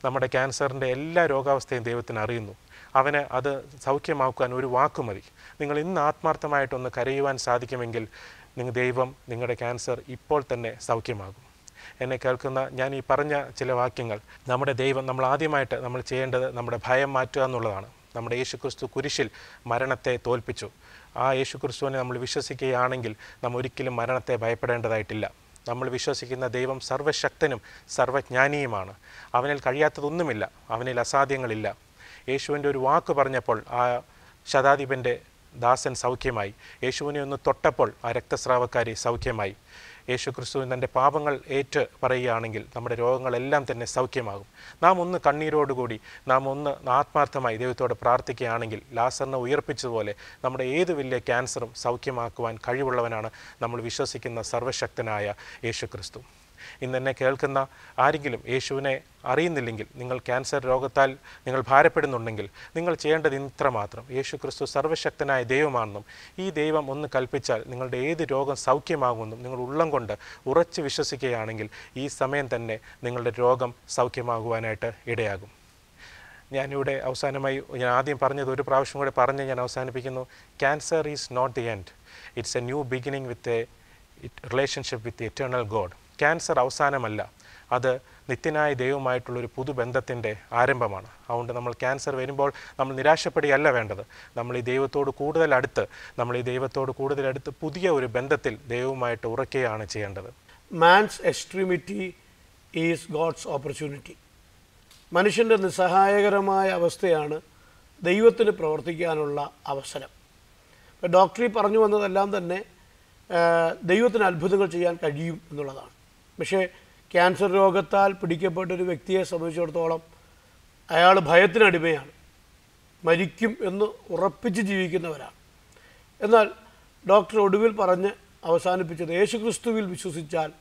നമ്മുടെ ക്യാൻസറിൻ്റെ എല്ലാ രോഗാവസ്ഥയും ദൈവത്തിന് അറിയുന്നു. അവന് അത് സൗഖ്യമാക്കുവാൻ ഒരു വാക്ക് മതി. നിങ്ങൾ ഇന്ന് ആത്മാർത്ഥമായിട്ടൊന്ന് കരയുവാൻ സാധിക്കുമെങ്കിൽ ദൈവം നിങ്ങളുടെ ക്യാൻസർ ഇപ്പോൾ തന്നെ സൗഖ്യമാകും. എന്നെ കേൾക്കുന്ന ഞാൻ ഈ പറഞ്ഞ ചില വാക്യങ്ങൾ, നമ്മുടെ ദൈവം നമ്മൾ ആദ്യമായിട്ട് നമ്മൾ ചെയ്യേണ്ടത് നമ്മുടെ ഭയം മാറ്റുക എന്നുള്ളതാണ്. നമ്മുടെ യേശുക്രിസ്തു കുരിശിൽ മരണത്തെ തോൽപ്പിച്ചു. ആ യേശുക്രിസ്തുവിനെ നമ്മൾ വിശ്വസിക്കുകയാണെങ്കിൽ നമ്മൾ ഒരിക്കലും മരണത്തെ ഭയപ്പെടേണ്ടതായിട്ടില്ല. നമ്മൾ വിശ്വസിക്കുന്ന ദൈവം സർവ്വശക്തനും സർവ്വജ്ഞാനിയുമാണ്. അവനിൽ കഴിയാത്തതൊന്നുമില്ല, അവനിൽ അസാധ്യങ്ങളില്ല. യേശുവിൻ്റെ ഒരു വാക്ക് പറഞ്ഞപ്പോൾ ആ ശതാധിപൻ്റെ ദാസൻ സൗഖ്യമായി. യേശുവിനെ ഒന്ന് തൊട്ടപ്പോൾ ആ രക്തസ്രാവക്കാരി സൗഖ്യമായി. യേശു ക്രിസ്തുവിൻ തൻ്റെ പാപങ്ങൾ ഏറ്റ് പറയുകയാണെങ്കിൽ നമ്മുടെ രോഗങ്ങളെല്ലാം തന്നെ സൗഖ്യമാകും. നാം ഒന്ന് കണ്ണീരോടുകൂടി നാം ഒന്ന് ആത്മാർത്ഥമായി ദൈവത്തോട് പ്രാർത്ഥിക്കുകയാണെങ്കിൽ ലാസറിനെ ഉയർപ്പിച്ചതുപോലെ നമ്മുടെ ഏത് വലിയ ക്യാൻസറും സൗഖ്യമാക്കുവാൻ കഴിവുള്ളവനാണ് നമ്മൾ വിശ്വസിക്കുന്ന സർവ്വശക്തനായ യേശു ക്രിസ്തു. ഇന്നെന്നെ കേൾക്കുന്ന ആരെങ്കിലും യേശുവിനെ അറിയുന്നില്ലെങ്കിൽ, നിങ്ങൾ ക്യാൻസർ രോഗത്താൽ നിങ്ങൾ ഭാരപ്പെടുന്നുണ്ടെങ്കിൽ നിങ്ങൾ ചെയ്യേണ്ടത് ഇത്ര മാത്രം: യേശു ക്രിസ്തു സർവ്വശക്തനായ ദൈവമാണെന്നും ഈ ദൈവം ഒന്ന് കൽപ്പിച്ചാൽ നിങ്ങളുടെ ഏത് രോഗം സൗഖ്യമാകുമെന്നും നിങ്ങൾ ഉള്ളം കൊണ്ട് ഉറച്ച് വിശ്വസിക്കുകയാണെങ്കിൽ ഈ സമയം തന്നെ നിങ്ങളുടെ രോഗം സൗഖ്യമാകുവാനായിട്ട് ഇടയാകും. ഞാനിവിടെ അവസാനമായി ഞാൻ ആദ്യം പറഞ്ഞത് ഒരു പ്രാവശ്യം കൂടെ പറഞ്ഞ് ഞാൻ അവസാനിപ്പിക്കുന്നു. Cancer is not the end, it's a new beginning with a relationship with eternal God. Cancer അവസാനമല്ല, അത് നിത്യനായ ദൈവമായിട്ടുള്ളൊരു പുതുബന്ധത്തിൻ്റെ ആരംഭമാണ്. അതുകൊണ്ട് നമ്മൾ ക്യാൻസർ വരുമ്പോൾ നമ്മൾ നിരാശപ്പെടുകയല്ല വേണ്ടത്. നമ്മൾ ഈ ദൈവത്തോട് കൂടുതൽ അടുത്ത് പുതിയ ഒരു ബന്ധത്തിൽ ദൈവവുമായിട്ട് ഉറക്കുകയാണ് ചെയ്യേണ്ടത്. Man's extremity is God's opportunity. മനുഷ്യൻ്റെ നിസ്സഹായകരമായ അവസ്ഥയാണ് ദൈവത്തിന് പ്രവർത്തിക്കാനുള്ള അവസരം. ഇപ്പോൾ ഡോക്ടറി പറഞ്ഞു വന്നതെല്ലാം തന്നെ ദൈവത്തിന് അത്ഭുതങ്ങൾ ചെയ്യാൻ കഴിയും എന്നുള്ളതാണ്. പക്ഷേ ക്യാൻസർ രോഗത്താൽ പിടിക്കപ്പെട്ടൊരു വ്യക്തിയെ സംബന്ധിച്ചിടത്തോളം അയാൾ ഭയത്തിനടിമയാണ്, മരിക്കും എന്ന് ഉറപ്പിച്ച് ജീവിക്കുന്നവരാണ്. എന്നാൽ ഡോക്ടർ ഒടുവിൽ പറഞ്ഞ് അവസാനിപ്പിച്ചത് യേശുക്രിസ്തുവിൽ വിശ്വസിച്ചാൽ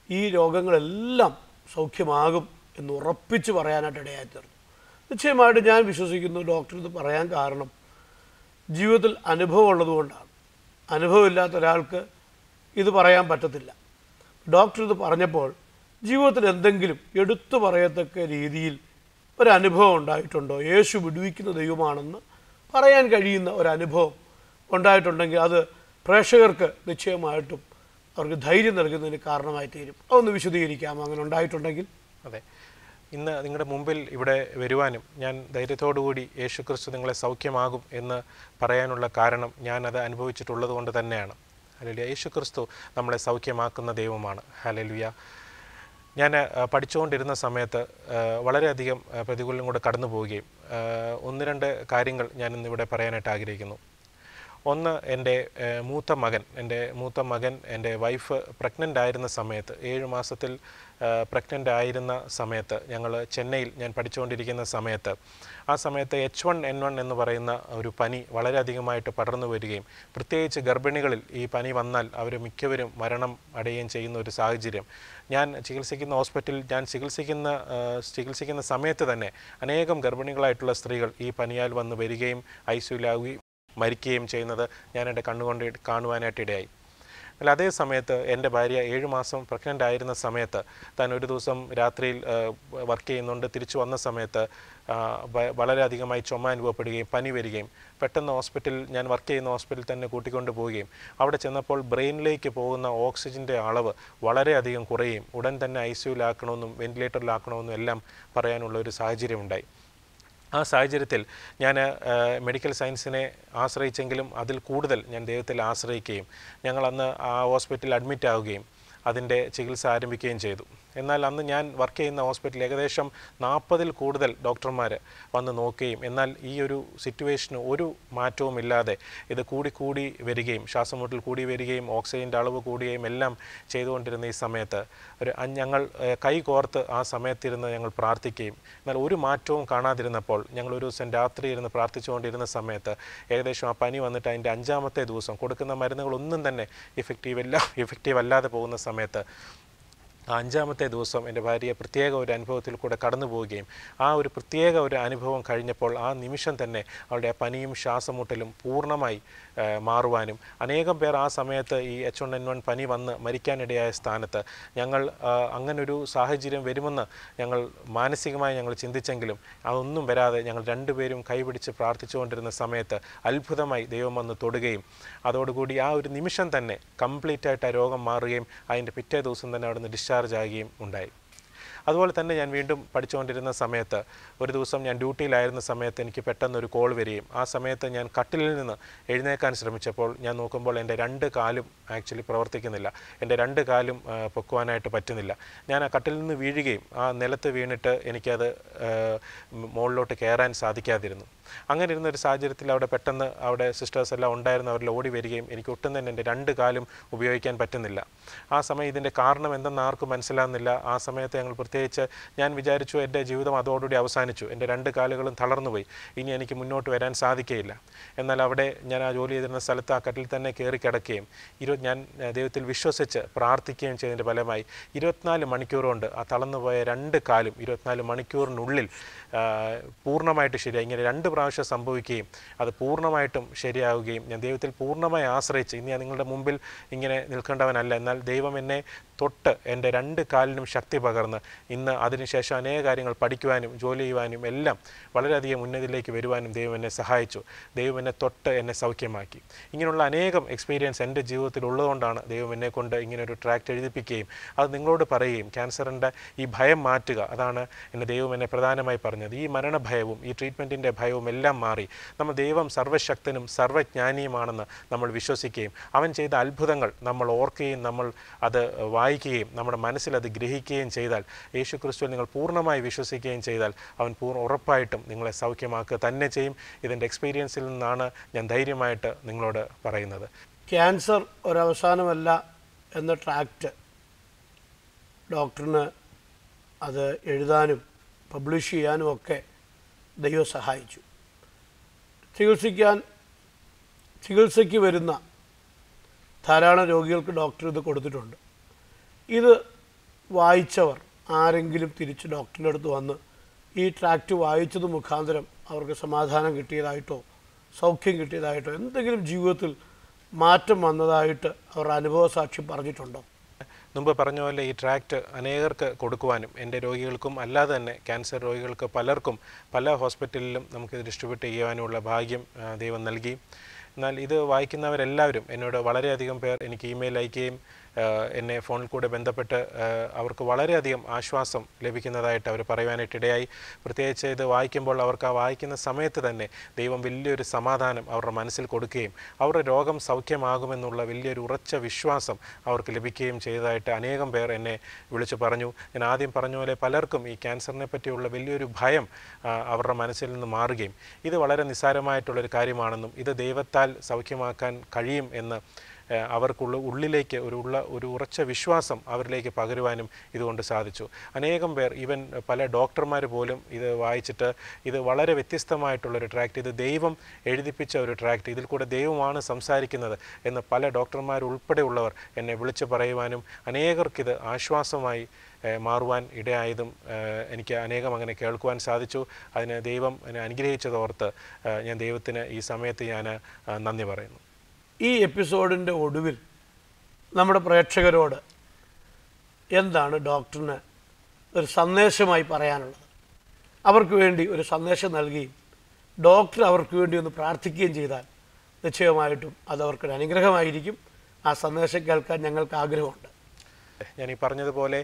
ഈ രോഗങ്ങളെല്ലാം സൗഖ്യമാകും എന്ന് ഉറപ്പിച്ച് പറയാനായിട്ട് ഇടയായിത്തീർന്നു. നിശ്ചയമായിട്ട് ഞാൻ വിശ്വസിക്കുന്നു ഡോക്ടർ ഇത് പറയാൻ കാരണം ജീവിതത്തിൽ അനുഭവം ഉള്ളതുകൊണ്ടാണ്. അനുഭവമില്ലാത്ത ഒരാൾക്ക് ഇത് പറയാൻ പറ്റത്തില്ല. ഡോക്ടർ ഇത് പറഞ്ഞപ്പോൾ ജീവിതത്തിൽ എന്തെങ്കിലും എടുത്തു പറയത്തക്ക രീതിയിൽ ഒരനുഭവം ഉണ്ടായിട്ടുണ്ടോ? യേശു വിടുവിക്കുന്ന ദൈവമാണെന്ന് പറയാൻ കഴിയുന്ന ഒരനുഭവം ഉണ്ടായിട്ടുണ്ടെങ്കിൽ അത് പ്രേക്ഷകർക്ക് നിശ്ചയമായിട്ടും അവർക്ക് ധൈര്യം നൽകുന്നതിന് കാരണമായി തീരും. അതൊന്ന് വിശദീകരിക്കാമോ അങ്ങനെ ഉണ്ടായിട്ടുണ്ടെങ്കിൽ? അതെ, ഇന്ന് നിങ്ങളുടെ മുമ്പിൽ ഇവിടെ വരുവാനും ഞാൻ ധൈര്യത്തോടുകൂടി യേശു ക്രിസ്തു നിങ്ങളെ സൗഖ്യമാകും എന്ന് പറയാനുള്ള കാരണം ഞാനത് അനുഭവിച്ചിട്ടുള്ളത് കൊണ്ട് തന്നെയാണ്. ഹല്ലേലൂയ. യേശു ക്രിസ്തു നമ്മളെ സൗഖ്യമാക്കുന്ന ദൈവമാണ്. ഹല്ലേലൂയ. ഞാൻ പഠിച്ചുകൊണ്ടിരുന്ന സമയത്ത് വളരെയധികം പ്രതികൂലം കൂടെ കടന്നു പോവുകയും 1-2 കാര്യങ്ങൾ ഞാൻ ഇന്നിവിടെ പറയാനായിട്ട് ആഗ്രഹിക്കുന്നു. ഒന്ന് എൻ്റെ മൂത്ത മകൻ എൻ്റെ വൈഫ് പ്രഗ്നൻ്റ് ആയിരുന്ന സമയത്ത് 7 മാസത്തിൽ പ്രഗ്നൻ്റ് ആയിരുന്ന സമയത്ത് ഞങ്ങൾ ചെന്നൈയിൽ ഞാൻ പഠിച്ചുകൊണ്ടിരിക്കുന്ന സമയത്ത് ആ സമയത്ത് H1N1 എന്ന് പറയുന്ന ഒരു പനി വളരെയധികമായിട്ട് പടർന്നു വരികയും പ്രത്യേകിച്ച് ഗർഭിണികളിൽ ഈ പനി വന്നാൽ അവർ മിക്കവരും മരണം അടയുകയും ചെയ്യുന്ന ഒരു സാഹചര്യം. ഞാൻ ചികിത്സിക്കുന്ന ഹോസ്പിറ്റലിൽ ചികിത്സിക്കുന്ന സമയത്ത് തന്നെ അനേകം ഗർഭിണികളായിട്ടുള്ള സ്ത്രീകൾ ഈ പനിയാൽ വന്ന് വരികയും ഐസിയുലാവുകയും മരിക്കുകയും ചെയ്യുന്നത് ഞാൻ എൻ്റെ കണ്ണുകൊണ്ട് കാണുവാനായിട്ടിടയായി. അല്ല, അതേ സമയത്ത് എൻ്റെ ഭാര്യ 7 മാസം പ്രഗ്നൻ്റ് ആയിരുന്ന സമയത്ത് താൻ ഒരു ദിവസം രാത്രിയിൽ വർക്ക് ചെയ്യുന്നുണ്ട്. തിരിച്ചു വന്ന സമയത്ത് വളരെയധികമായി ചുമ അനുഭവപ്പെടുകയും പനി വരികയും പെട്ടെന്ന് ഞാൻ വർക്ക് ചെയ്യുന്ന ഹോസ്പിറ്റലിൽ തന്നെ കൂട്ടിക്കൊണ്ട് പോവുകയും അവിടെ ചെന്നപ്പോൾ ബ്രെയിനിലേക്ക് പോകുന്ന ഓക്സിജൻ്റെ അളവ് വളരെയധികം കുറയുകയും ഉടൻ തന്നെ ഐസിയുലാക്കണമെന്നും വെന്റിലേറ്ററിലാക്കണമെന്നും എല്ലാം പറയാനുള്ള ഒരു സാഹചര്യമുണ്ടായി. ആ സാഹചര്യത്തിൽ ഞാൻ മെഡിക്കൽ സയൻസിനെ ആശ്രയിച്ചെങ്കിലും അതിൽ കൂടുതൽ ഞാൻ ദൈവത്തിൽ ആശ്രയിക്കുകയും ഞങ്ങൾ അന്ന് ആ ഹോസ്പിറ്റലിൽ അഡ്മിറ്റ് ആവുകയും അതിൻ്റെ ചികിത്സ ആരംഭിക്കുകയും ചെയ്തു. എന്നാൽ അന്ന് ഞാൻ വർക്ക് ചെയ്യുന്ന ഹോസ്പിറ്റലിൽ ഏകദേശം 40-ൽ കൂടുതൽ ഡോക്ടർമാർ വന്ന് നോക്കുകയും എന്നാൽ ഈ ഒരു സിറ്റുവേഷന് ഒരു മാറ്റവും ഇല്ലാതെ ഇത് കൂടി വരികയും ശ്വാസമുട്ടൽ കൂടി വരികയും ഓക്സിജൻ്റെ അളവ് കൂടുകയും എല്ലാം ചെയ്തുകൊണ്ടിരുന്ന ഈ സമയത്ത് ഞങ്ങൾ കൈ കോർത്ത് ആ സമയത്തിരുന്ന് ഞങ്ങൾ പ്രാർത്ഥിക്കുകയും എന്നാൽ ഒരു മാറ്റവും കാണാതിരുന്നപ്പോൾ ഞങ്ങൾ ഒരു ദിവസം രാത്രി ഇരുന്ന് പ്രാർത്ഥിച്ചുകൊണ്ടിരുന്ന സമയത്ത് ഏകദേശം ആ പനി വന്നിട്ട് അതിൻ്റെ 5-ാമത്തെ ദിവസം കൊടുക്കുന്ന മരുന്നുകളൊന്നും തന്നെ ഇഫക്റ്റീവ് അല്ലാതെ പോകുന്ന സമയത്ത് 5-ാമത്തെ ദിവസം എൻ്റെ ഭാര്യയെ പ്രത്യേക ഒരു അനുഭവത്തിൽ കൂടെ കടന്നു പോവുകയും ആ ഒരു പ്രത്യേക ഒരു അനുഭവം കഴിഞ്ഞപ്പോൾ ആ നിമിഷം തന്നെ അവളുടെ പനിയും ശ്വാസമുട്ടലും പൂർണ്ണമായി മാറുവാനും അനേകം പേർ ആ സമയത്ത് ഈ H1N1 പനി വന്ന് മരിക്കാനിടയായ സ്ഥാനത്ത് ഞങ്ങൾ അങ്ങനൊരു സാഹചര്യം വരുമെന്ന് ഞങ്ങൾ മാനസികമായി ഞങ്ങൾ ചിന്തിച്ചെങ്കിലും അതൊന്നും വരാതെ ഞങ്ങൾ രണ്ടുപേരും കൈപിടിച്ച് പ്രാർത്ഥിച്ചുകൊണ്ടിരുന്ന സമയത്ത് അത്ഭുതമായി ദൈവം വന്ന് തൊടുകയും അതോടുകൂടി ആ ഒരു നിമിഷം തന്നെ കംപ്ലീറ്റായിട്ട് ആ രോഗം മാറുകയും അതിൻ്റെ പിറ്റേ ദിവസം തന്നെ അവിടെ നിന്ന് ഡിസ്ചാർജ് ആകുകയും ഉണ്ടായി. അതുപോലെ തന്നെ ഞാൻ വീണ്ടും പഠിച്ചുകൊണ്ടിരുന്ന സമയത്ത് ഒരു ദിവസം ഞാൻ ഡ്യൂട്ടിയിലായിരുന്ന സമയത്ത് എനിക്ക് പെട്ടെന്നൊരു കോൾ വരികയും ആ സമയത്ത് ഞാൻ കട്ടിലിൽ നിന്ന് എഴുന്നേക്കാൻ ശ്രമിച്ചപ്പോൾ ഞാൻ നോക്കുമ്പോൾ എൻ്റെ 2 കാലും ആക്ച്വലി പ്രവർത്തിക്കുന്നില്ല. എൻ്റെ 2 കാലും പൊക്കുവാനായിട്ട് പറ്റുന്നില്ല. ഞാൻ ആ കട്ടിലിൽ നിന്ന് വീഴുകയും ആ നിലത്ത് വീണിട്ട് എനിക്കത് മുകളിലോട്ട് കയറാൻ സാധിക്കാതിരുന്നു. അങ്ങനെ ഇരുന്നൊരു സാഹചര്യത്തിൽ അവിടെ സിസ്റ്റേഴ്സ് എല്ലാം ഉണ്ടായിരുന്നു. അവരിൽ ഓടി വരികയും എനിക്ക് ഒട്ടും തന്നെ എൻ്റെ 2 കാലും ഉപയോഗിക്കാൻ പറ്റുന്നില്ല. ആ സമയം ഇതിൻ്റെ കാരണം എന്തെന്ന് ആർക്കും മനസ്സിലാകുന്നില്ല. ആ സമയത്ത് ഞങ്ങൾ പ്രത്യേകിച്ച് ഞാൻ വിചാരിച്ചു എൻ്റെ ജീവിതം അതോടുകൂടി അവസാനിച്ചു, എൻ്റെ 2 കാലുകളും തളർന്നുപോയി, ഇനി എനിക്ക് മുന്നോട്ട് വരാൻ സാധിക്കുകയില്ല. എന്നാൽ അവിടെ ഞാൻ ആ ജോലി ചെയ്തിരുന്ന സ്ഥലത്ത് ആ കട്ടിൽ തന്നെ കയറി കിടക്കുകയും ഞാൻ ദൈവത്തിൽ വിശ്വസിച്ച് പ്രാർത്ഥിക്കുകയും ചെയ്തതിൻ്റെ ഫലമായി 24 മണിക്കൂർ കൊണ്ട് ആ തളർന്നുപോയ 2 കാലും 24 മണിക്കൂറിനുള്ളിൽ പൂർണ്ണമായിട്ട് ശരിയായി. ഇങ്ങനെ 2 പ്രാവശ്യം സംഭവിക്കുകയും അത് പൂർണ്ണമായിട്ടും ശരിയാവുകയും ഞാൻ ദൈവത്തിൽ പൂർണ്ണമായി ആശ്രയിച്ച് ഇനി ഞാൻ നിങ്ങളുടെ മുമ്പിൽ ഇങ്ങനെ നിൽക്കേണ്ടവനല്ല, എന്നാൽ ദൈവം എന്നെ തൊട്ട് എൻ്റെ 2 കാലിനും ശക്തി പകർന്ന് ഇന്ന് അതിനുശേഷം അനേക കാര്യങ്ങൾ പഠിക്കുവാനും ജോലി ചെയ്യുവാനും എല്ലാം വളരെയധികം ഉന്നതിയിലേക്ക് വരുവാനും ദൈവം എന്നെ സഹായിച്ചു. ദൈവം എന്നെ തൊട്ട് എന്നെ സൗഖ്യമാക്കി. ഇങ്ങനെയുള്ള അനേകം എക്സ്പീരിയൻസ് എൻ്റെ ജീവിതത്തിൽ ഉള്ളതുകൊണ്ടാണ് ദൈവം എന്നെ കൊണ്ട് ഇങ്ങനൊരു ട്രാക്റ്റ് എഴുതിപ്പിക്കുകയും അത് നിങ്ങളോട് പറയുകയും ക്യാൻസറിൻ്റെ ഈ ഭയം മാറ്റുക, അതാണ് ദൈവം എന്നെ പ്രധാനമായി പറഞ്ഞത്. ഈ മരണഭയവും ഈ ട്രീറ്റ്മെൻറ്റിൻ്റെ ഭയവും എല്ലാം മാറി നമ്മൾ ദൈവം സർവ്വശക്തനും സർവ്വജ്ഞാനിയുമാണെന്ന് നമ്മൾ വിശ്വസിക്കുകയും അവൻ ചെയ്ത അത്ഭുതങ്ങൾ നമ്മൾ ഓർക്കുകയും നമ്മൾ അത് വായിക്കുകയും നമ്മുടെ മനസ്സിൽ അത് ഗ്രഹിക്കുകയും ചെയ്താൽ, യേശു ക്രിസ്തുവിൽ നിങ്ങൾ പൂർണ്ണമായി വിശ്വസിക്കുകയും ചെയ്താൽ അവൻ ഉറപ്പായിട്ടും നിങ്ങളെ സൗഖ്യമാക്കുക തന്നെ ചെയ്യും. ഇതിൻ്റെ എക്സ്പീരിയൻസിൽ നിന്നാണ് ഞാൻ ധൈര്യമായിട്ട് നിങ്ങളോട് പറയുന്നത്. ക്യാൻസർ ഒരവസാനമല്ല എന്ന ട്രാക്റ്റ് ഡോക്ടറിന് അത് എഴുതാനും പബ്ലിഷ് ചെയ്യാനും ഒക്കെ ദൈവം സഹായിച്ചു. ചികിത്സയ്ക്ക് വരുന്ന ധാരാളം രോഗികൾക്ക് ഡോക്ടർ ഇത് കൊടുത്തിട്ടുണ്ട്. ഇത് വായിച്ചവർ ആരെങ്കിലും തിരിച്ച് ഡോക്ടറിൻ്റെ അടുത്ത് വന്ന് ഈ ട്രാക്റ്റ് വായിച്ചത് മുഖാന്തരം അവർക്ക് സമാധാനം കിട്ടിയതായിട്ടോ സൗഖ്യം കിട്ടിയതായിട്ടോ എന്തെങ്കിലും ജീവിതത്തിൽ മാറ്റം വന്നതായിട്ട് അവരുടെ അനുഭവ സാക്ഷ്യം പറഞ്ഞിട്ടുണ്ടോ? മുമ്പ് പറഞ്ഞ പോലെ ഈ ട്രാക്റ്റ് അനേകർക്ക് കൊടുക്കുവാനും എൻ്റെ രോഗികൾക്കും അല്ലാതെ തന്നെ ക്യാൻസർ രോഗികൾക്ക് പലർക്കും പല ഹോസ്പിറ്റലിലും നമുക്കിത് ഡിസ്ട്രിബ്യൂട്ട് ചെയ്യുവാനുള്ള ഭാഗ്യം ദൈവം നൽകി. എന്നാൽ ഇത് വായിക്കുന്നവരെല്ലാവരും എന്നോട് വളരെയധികം പേർ എനിക്ക് ഇമെയിൽ അയക്കുകയും എന്നെ ഫോണിൽ കൂടെ ബന്ധപ്പെട്ട് അവർക്ക് വളരെയധികം ആശ്വാസം ലഭിക്കുന്നതായിട്ട് അവർ പറയുവാനായിട്ടിടയായി. പ്രത്യേകിച്ച് ഇത് വായിക്കുമ്പോൾ അവർക്ക് ആ വായിക്കുന്ന സമയത്ത് തന്നെ ദൈവം വലിയൊരു സമാധാനം അവരുടെ മനസ്സിൽ കൊടുക്കുകയും അവരുടെ രോഗം സൗഖ്യമാകുമെന്നുള്ള വലിയൊരു ഉറച്ച വിശ്വാസം അവർക്ക് ലഭിക്കുകയും ചെയ്തതായിട്ട് അനേകം പേർ എന്നെ വിളിച്ചു പറഞ്ഞു. ഞാൻ ആദ്യം പറഞ്ഞ പോലെ പലർക്കും ഈ ക്യാൻസറിനെ പറ്റിയുള്ള വലിയൊരു ഭയം അവരുടെ മനസ്സിൽ നിന്ന് മാറുകയും ഇത് വളരെ നിസ്സാരമായിട്ടുള്ളൊരു കാര്യമാണെന്നും ഇത് ദൈവത്താൽ സൗഖ്യമാക്കാൻ കഴിയും എന്ന് അവർക്കുള്ള ഉള്ളിലേക്ക് ഒരു ഉറച്ച വിശ്വാസം അവരിലേക്ക് പകരുവാനും ഇതുകൊണ്ട് സാധിച്ചു. അനേകം പേർ ഈവൻ പല ഡോക്ടർമാർ പോലും ഇത് വായിച്ചിട്ട് ഇത് വളരെ വ്യത്യസ്തമായിട്ടുള്ളൊരു ട്രാക്റ്റ്, ഇത് ദൈവം എഴുതിപ്പിച്ച ഒരു ട്രാക്റ്റ്, ഇതിൽ കൂടെ ദൈവമാണ് സംസാരിക്കുന്നത് എന്ന് പല ഡോക്ടർമാർ ഉൾപ്പെടെയുള്ളവർ എന്നെ വിളിച്ചു പറയുവാനും അനേകർക്കിത് ആശ്വാസമായി മാറുവാൻ ഇടയായതും എനിക്ക് അനേകം അങ്ങനെ കേൾക്കുവാൻ സാധിച്ചു. അതിന് ദൈവം എന്നെ അനുഗ്രഹിച്ചതോർത്ത് ഞാൻ ദൈവത്തിന് ഈ സമയത്ത് ഞാൻ നന്ദി പറയുന്നു. ഈ എപ്പിസോഡിൻ്റെ ഒടുവിൽ നമ്മുടെ പ്രേക്ഷകരോട് എന്താണ് ഡോക്ടറിന് ഒരു സന്ദേശമായി പറയാനുള്ളത്? അവർക്ക് വേണ്ടി ഒരു സന്ദേശം നൽകുകയും ഡോക്ടർ അവർക്ക് വേണ്ടി ഒന്ന് പ്രാർത്ഥിക്കുകയും ചെയ്താൽ നിശ്ചയമായിട്ടും അതവർക്കൊരു അനുഗ്രഹമായിരിക്കും. ആ സന്ദേശം കേൾക്കാൻ ഞങ്ങൾക്ക് ആഗ്രഹമുണ്ട്. ഞാൻ ഈ പറഞ്ഞതുപോലെ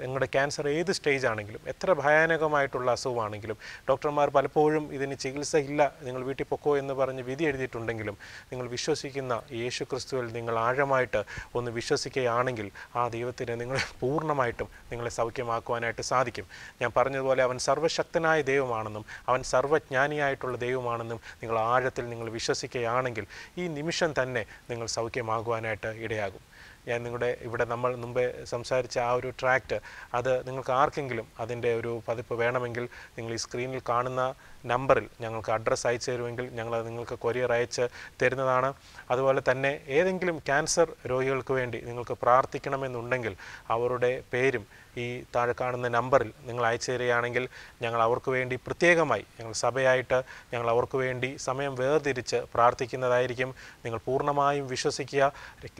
നിങ്ങളുടെ ക്യാൻസർ ഏത് സ്റ്റേജ് ആണെങ്കിലും എത്ര ഭയാനകമായിട്ടുള്ള അസുഖമാണെങ്കിലും ഡോക്ടർമാർ പലപ്പോഴും ഇതിന് ചികിത്സ ഇല്ല, നിങ്ങൾ വീട്ടിൽ പൊക്കോ എന്ന് പറഞ്ഞ് വിധി എഴുതിയിട്ടുണ്ടെങ്കിലും നിങ്ങൾ വിശ്വസിക്കുന്ന യേശു ക്രിസ്തുവിൽ നിങ്ങൾ ആഴമായിട്ട് ഒന്ന് വിശ്വസിക്കുകയാണെങ്കിൽ ആ ദൈവത്തിന് നിങ്ങൾ പൂർണ്ണമായിട്ടും നിങ്ങളെ സൗഖ്യമാക്കുവാനായിട്ട് സാധിക്കും. ഞാൻ പറഞ്ഞതുപോലെ അവൻ സർവ്വശക്തനായ ദൈവമാണെന്നും അവൻ സർവ്വജ്ഞാനിയായിട്ടുള്ള ദൈവമാണെന്നും നിങ്ങൾ ആഴത്തിൽ നിങ്ങൾ വിശ്വസിക്കുകയാണെങ്കിൽ ഈ നിമിഷം തന്നെ നിങ്ങൾ സൗഖ്യമാകുവാനായിട്ട് ഇടയാകും. ഞാൻ ഇവിടെ നമ്മൾ മുമ്പേ സംസാരിച്ച ആ ഒരു ട്രാക്റ്റ് അത് നിങ്ങൾക്ക് ആർക്കെങ്കിലും അതിൻ്റെ ഒരു പതിപ്പ് വേണമെങ്കിൽ നിങ്ങൾ ഈ സ്ക്രീനിൽ കാണുന്ന നമ്പറിൽ ഞങ്ങൾക്ക് അഡ്രസ്സ് അയച്ചു തരുമെങ്കിൽ ഞങ്ങളത് നിങ്ങൾക്ക് കൊറിയർ അയച്ച് തരുന്നതാണ്. അതുപോലെ തന്നെ ഏതെങ്കിലും ക്യാൻസർ രോഗികൾക്ക് വേണ്ടി നിങ്ങൾക്ക് പ്രാർത്ഥിക്കണമെന്നുണ്ടെങ്കിൽ അവരുടെ പേരും ഈ താഴെ കാണുന്ന നമ്പറിൽ നിങ്ങൾ അയച്ചു തരികയാണെങ്കിൽ ഞങ്ങൾ അവർക്ക് വേണ്ടി പ്രത്യേകമായി ഞങ്ങൾ സഭയായിട്ട് ഞങ്ങൾ അവർക്ക് വേണ്ടി സമയം വേർതിരിച്ച് പ്രാർത്ഥിക്കുന്നതായിരിക്കും. നിങ്ങൾ പൂർണ്ണമായും വിശ്വസിക്കുക,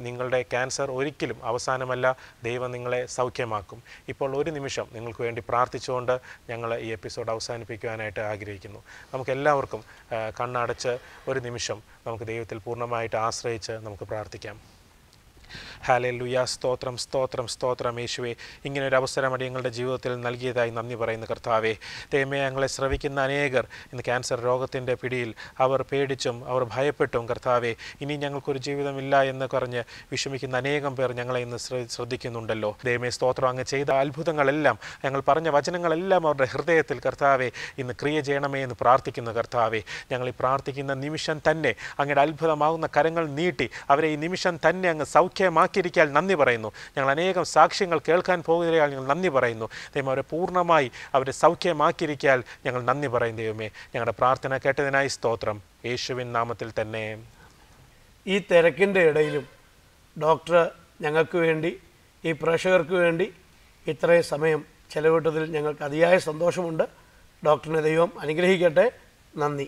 നിങ്ങളുടെ ക്യാൻസർ ഒരിക്കലും അവസാനമല്ല, ദൈവം നിങ്ങളെ സൗഖ്യമാക്കും. ഇപ്പോൾ ഒരു നിമിഷം നിങ്ങൾക്ക് വേണ്ടി പ്രാർത്ഥിച്ചുകൊണ്ട് ഞങ്ങൾ ഈ എപ്പിസോഡ് അവസാനിപ്പിക്കുവാനായിട്ട് ആഗ്രഹിക്കുന്നു. നമുക്കെല്ലാവർക്കും കണ്ണടച്ച് ഒരു നിമിഷം നമുക്ക് ദൈവത്തിൽ പൂർണ്ണമായിട്ട് ആശ്രയിച്ച് നമുക്ക് പ്രാർത്ഥിക്കാം. ഹല്ലേലൂയ, സ്തോത്രം സ്തോത്രം സ്തോത്രം യേശുവേ, ഇങ്ങനെ ഒരു അവസരം അടിയങ്ങളുടെ ജീവിതത്തിൽ നൽകിയതായി നന്ദി പറയുന്ന കർത്താവേ. ദൈവമേ, ഞങ്ങളെ ശ്രവിക്കുന്ന അനേകർ ഇന്ന് ക്യാൻസർ രോഗത്തിൻ്റെ പിടിയിൽ അവർ പേടിച്ചും അവർ ഭയപ്പെട്ടും കർത്താവേ ഇനി ഞങ്ങൾക്കൊരു ജീവിതമില്ല എന്ന് പറഞ്ഞ് വിഷമിക്കുന്ന അനേകം പേർ ഞങ്ങളെ ഇന്ന് ശ്രദ്ധിക്കുന്നുണ്ടല്ലോ. ദൈവമേ സ്തോത്രം, അങ്ങ് ചെയ്ത അത്ഭുതങ്ങളെല്ലാം ഞങ്ങൾ പറഞ്ഞ വചനങ്ങളെല്ലാം അവരുടെ ഹൃദയത്തിൽ കർത്താവേ ഇന്ന് ക്രിയ ചെയ്യണമേ എന്ന് പ്രാർത്ഥിക്കുന്നു കർത്താവേ. ഞങ്ങൾ ഈ പ്രാർത്ഥിക്കുന്ന നിമിഷം തന്നെ അങ്ങയുടെ അത്ഭുതമാകുന്ന കരങ്ങൾ നീട്ടി അവരെ ഈ നിമിഷം തന്നെ അങ്ങ് സൗഖ്യമാക്കിയിരിക്കാൻ നന്ദി പറയുന്നു. ഞങ്ങൾ അനേകം സാക്ഷ്യങ്ങൾ കേൾക്കാൻ പോകുകയാൽ ഞങ്ങൾ നന്ദി പറയുന്നു. ദൈവം അവരെ പൂർണ്ണമായി അവരെ സൗഖ്യമാക്കിയിരിക്കാൻ ഞങ്ങൾ നന്ദി പറയും. ദൈവമേ, ഞങ്ങളുടെ പ്രാർത്ഥന കേട്ടതിനായി സ്തോത്രം, യേശുവിൻ നാമത്തിൽ തന്നെ. ഈ തിരക്കിൻ്റെ ഇടയിലും ഡോക്ടർ ഞങ്ങൾക്ക് വേണ്ടി ഈ പ്രേക്ഷകർക്ക് വേണ്ടി ഇത്രയും സമയം ചെലവിട്ടതിൽ ഞങ്ങൾക്ക് അതിയായ സന്തോഷമുണ്ട്. ഡോക്ടറിനെ ദൈവം അനുഗ്രഹിക്കട്ടെ. നന്ദി.